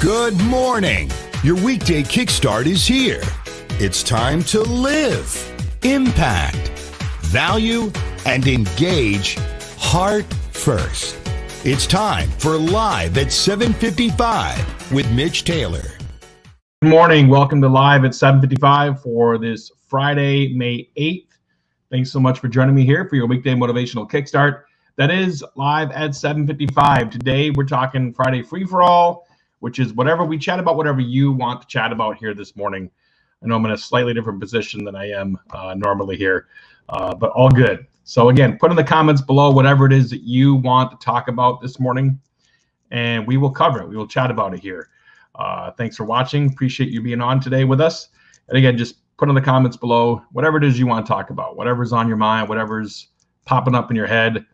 Good morning. Your weekday kickstart is here. It's time to live, impact, value, and engage heart first. It's time for Live at 7:55 with Mitch Taylor. Good morning. Welcome to Live at 7:55 for this Friday, May 8th. Thanks so much for joining me here for your weekday motivational kickstart. That is Live at 7:55. Today, we're talking Friday free-for-all, which is whatever we chat about, whatever you want to chat about here this morning. I know I'm in a slightly different position than I am normally here, but all good. So again, put in the comments below whatever it is that you want to talk about this morning, and we will cover it. We will chat about it here. Thanks for watching. Appreciate you being on today with us. And again, just put in the comments below whatever it is you want to talk about, whatever's on your mind, whatever's popping up in your head.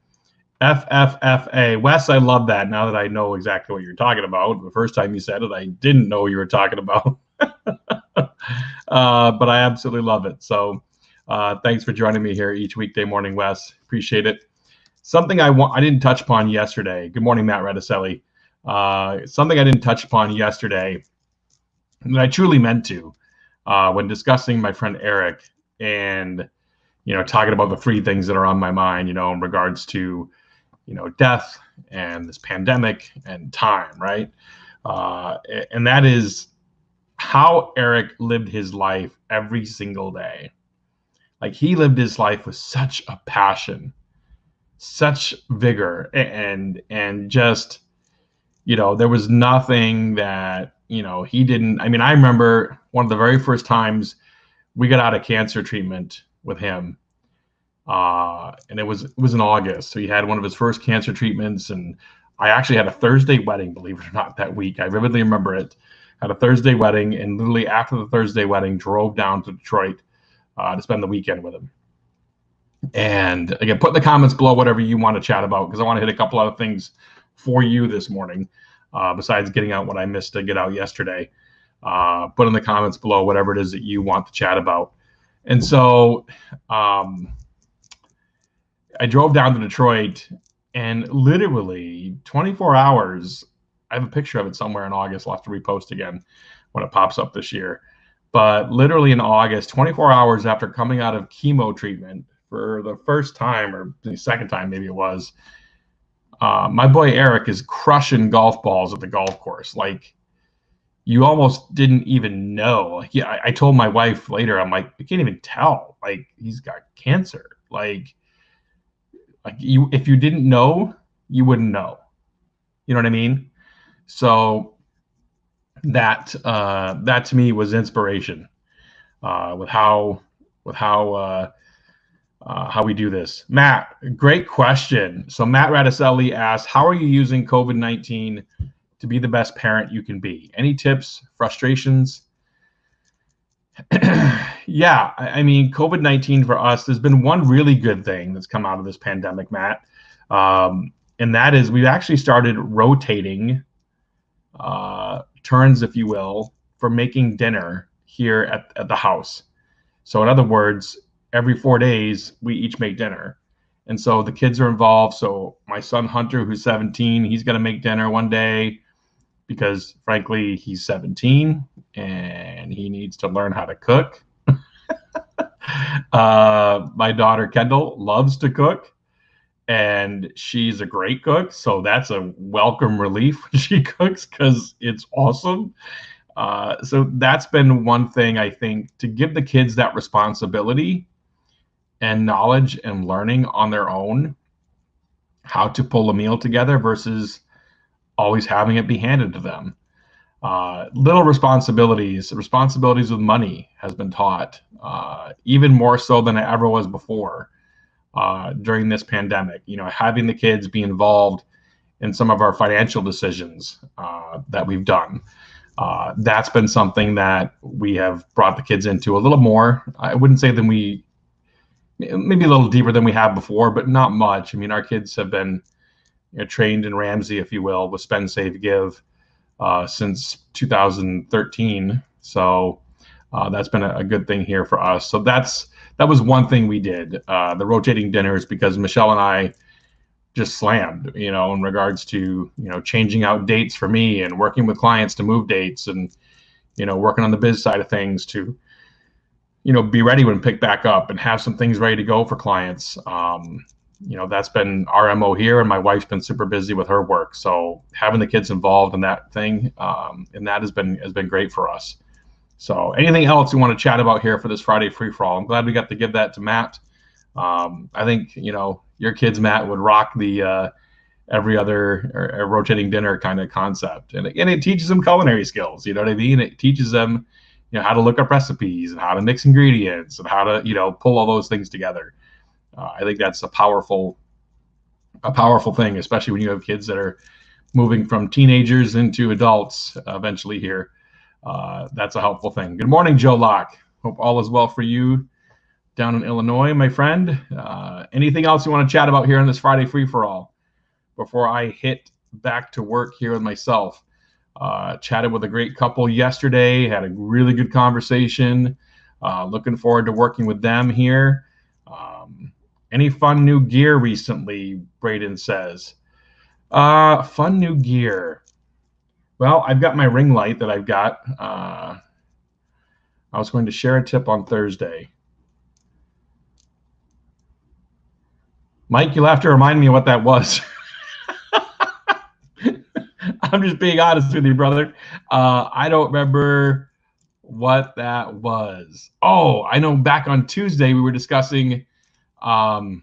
FFFA. Wes, I love that now that I know exactly what you're talking about. The first time you said it, I didn't know what you were talking about. But I absolutely love it. So thanks for joining me here each weekday morning, Wes. Appreciate it. Something I didn't touch upon yesterday. Good morning, Matt Radicelli. Something I didn't touch upon yesterday that I truly meant to when discussing my friend Eric and, talking about the three things that are on my mind, in regards to, death and this pandemic and time, right? And that is how Eric lived his life every single day. Like, he lived his life with such a passion, such vigor, and just, there was nothing that, he didn't. I mean, I remember one of the very first times we got out of cancer treatment with him. And it was in August. So he had one of his first cancer treatments, and I actually had a Thursday wedding, believe it or not, that week. I vividly remember it. Had a Thursday wedding, and literally after the Thursday wedding, drove down to Detroit to spend the weekend with him. And again, put in the comments below whatever you want to chat about, because I want to hit a couple other things for you this morning, besides getting out what I missed to get out yesterday. Put in the comments below whatever it is that you want to chat about. And so I drove down to Detroit, and literally 24 hours, I have a picture of it somewhere in August. I'll have to repost again when it pops up this year. But literally in August, 24 hours after coming out of chemo treatment for the first time, or the second time maybe it was, my boy Eric is crushing golf balls at the golf course. Like, you almost didn't even know. Like, yeah, I told my wife later, I'm like, I can't even tell. Like, he's got cancer. Like you, if you didn't know, you wouldn't know. You know what I mean? So that to me was inspiration with how we do this. Matt, great question. So Matt Radicelli asked, how are you using COVID-19 to be the best parent you can be? Any tips, frustrations? Yeah, I mean, COVID-19 for us, there's been one really good thing that's come out of this pandemic, Matt. And that is we've actually started rotating turns, if you will, for making dinner here at the house. So in other words, every 4 days, we each make dinner. And so the kids are involved. So my son Hunter, who's 17, he's going to make dinner one day because, frankly, he's 17 and he needs to learn how to cook. My daughter Kendall loves to cook, and she's a great cook. So that's a welcome relief when she cooks, because it's awesome. So that's been one thing, I think, to give the kids that responsibility and knowledge and learning on their own how to pull a meal together versus always having it be handed to them. Little responsibilities with money has been taught, even more so than it ever was before during this pandemic. Having the kids be involved in some of our financial decisions that we've done. That's been something that we have brought the kids into a little more. I wouldn't say maybe a little deeper than we have before, but not much. I mean, our kids have been trained in Ramsey, if you will, with Spend, Save, Give since 2013. So that's been a good thing here for us. So that was one thing we did, the rotating dinners, because Michelle and I just slammed, in regards to, changing out dates for me and working with clients to move dates and, working on the biz side of things to, be ready when pick back up and have some things ready to go for clients. That's been our MO here, and my wife's been super busy with her work. So having the kids involved in that thing, and that has been great for us. So anything else you want to chat about here for this Friday free-for-all? I'm glad we got to give that to Matt. I think, your kids, Matt, would rock the every other or rotating dinner kind of concept. And it teaches them culinary skills, you know what I mean? It teaches them, how to look up recipes and how to mix ingredients and how to, pull all those things together. I think that's a powerful thing, especially when you have kids that are moving from teenagers into adults eventually here. That's a helpful thing. Good morning, Joe Locke. Hope all is well for you down in Illinois, my friend. Anything else you want to chat about here on this Friday free-for-all before I hit back to work here with myself? Chatted with a great couple yesterday, had a really good conversation. Looking forward to working with them here. Any fun new gear recently, Braden says. Fun new gear. Well, I've got my ring light that I've got. I was going to share a tip on Thursday. Mike, you'll have to remind me what that was. I'm just being honest with you, brother. I don't remember what that was. Oh, I know back on Tuesday we were discussing, we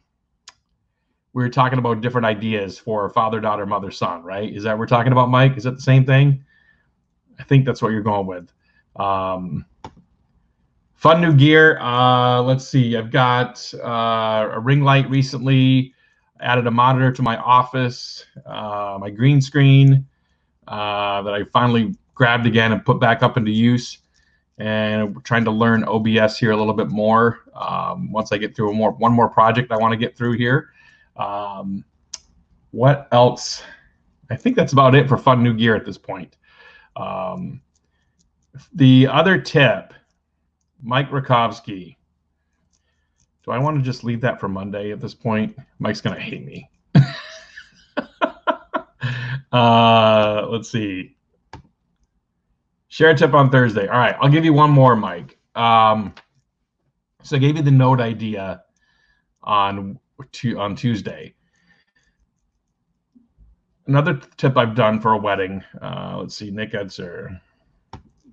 were talking about different ideas for father, daughter, mother, son, right? Is that what we're talking about, Mike? Is that the same thing? I think that's what you're going with. Fun new gear. Let's see. I've got a ring light recently. Added a monitor to my office, my green screen that I finally grabbed again and put back up into use. And we're trying to learn OBS here a little bit more. Once I get through one more project I want to get through here. What else? I think that's about it for fun new gear at this point. The other tip, Mike Rakovsky. Do I want to just leave that for Monday at this point? Mike's going to hate me. Let's see. Share a tip on Thursday. All right, I'll give you one more, Mike. So I gave you the note idea on Tuesday. Another tip I've done for a wedding. Let's see, Nick Edser.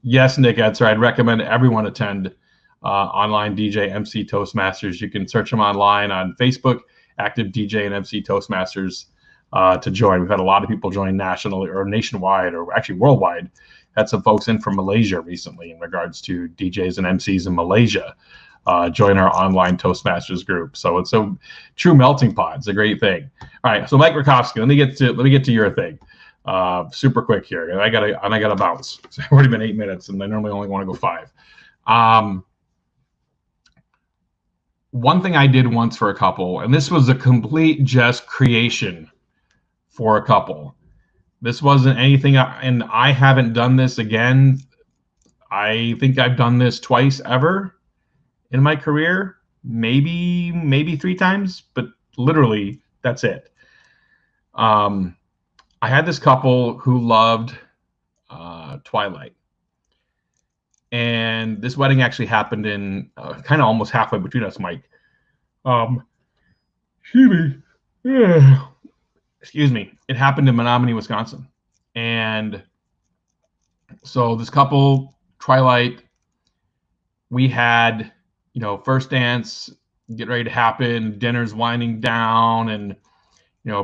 Yes, Nick Edser. I'd recommend everyone attend online DJ MC Toastmasters. You can search them online on Facebook, Active DJ and MC Toastmasters to join. We've had a lot of people join nationally or nationwide or actually worldwide. Had some folks in from Malaysia recently in regards to DJs and MCs in Malaysia join our online Toastmasters group. So it's a true melting pot. It's a great thing. All right, so Mike Rakovsky, let me get to your thing. Super quick here, and I gotta bounce. It's already been 8 minutes, and I normally only want to go 5. One thing I did once for a couple, and this was a complete just creation for a couple. This wasn't anything, and I haven't done this again. I think I've done this twice ever in my career, maybe 3 times, but literally that's it. I had this couple who loved Twilight. And this wedding actually happened in kind of almost halfway between us, Mike. Excuse me. It happened in Menominee, Wisconsin. And so this couple, Twilight, we had, first dance, get ready to happen, dinner's winding down, and,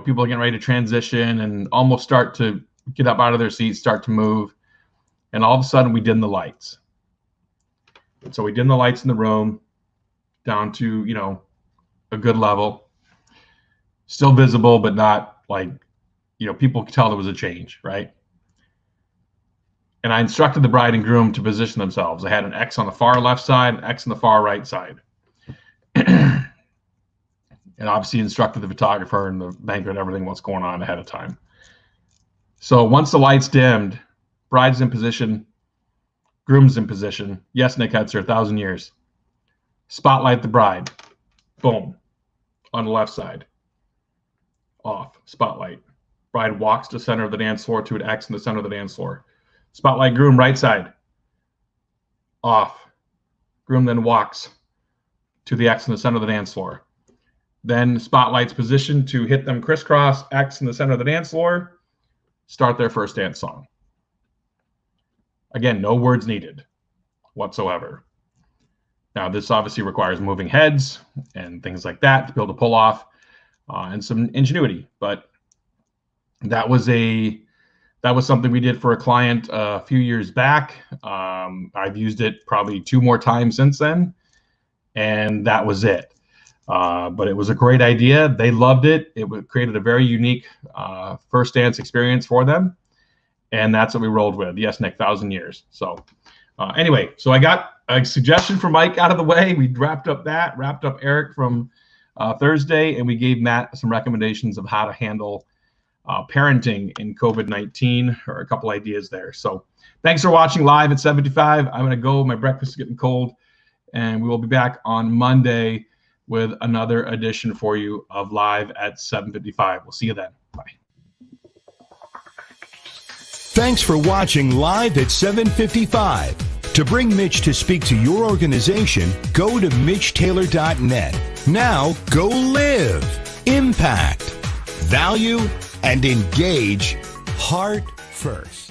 people are getting ready to transition and almost start to get up out of their seats, start to move. And all of a sudden we dim the lights. And so we dim the lights in the room down to, a good level, still visible, but not like, people could tell there was a change, right? And I instructed the bride and groom to position themselves. I had an X on the far left side, an X on the far right side. And obviously instructed the photographer and the banker and everything what's going on ahead of time. So once the lights dimmed, bride's in position, groom's in position. Yes, Nick Hetzer, 1,000 years. Spotlight the bride. Boom. On the left side. off. Spotlight. Bride walks to center of the dance floor to an X in the center of the dance floor. Spotlight groom, right side. Off. Groom then walks to the X in the center of the dance floor. Then spotlight's positioned to hit them crisscross, X in the center of the dance floor. Start their first dance song. Again, no words needed whatsoever. Now, this obviously requires moving heads and things like that to be able to pull off, and some ingenuity. But that was something we did for a client a few years back. I've used it probably 2 more times since then, and that was it. But it was a great idea. They loved it. It created a very unique first dance experience for them, and that's what we rolled with. Yes, Nick, 1,000 years. So anyway, so I got a suggestion from Mike out of the way. We wrapped up Eric from Thursday, and we gave Matt some recommendations of how to handle parenting in COVID-19, or a couple ideas there. So thanks for watching live at 7:55. I'm going to go. My breakfast is getting cold, and we will be back on Monday with another edition for you of Live at 7:55. We'll see you then. Bye. Thanks for watching Live at 7:55. To bring Mitch to speak to your organization, go to MitchTaylor.net. Now go live, impact, value, and engage heart first.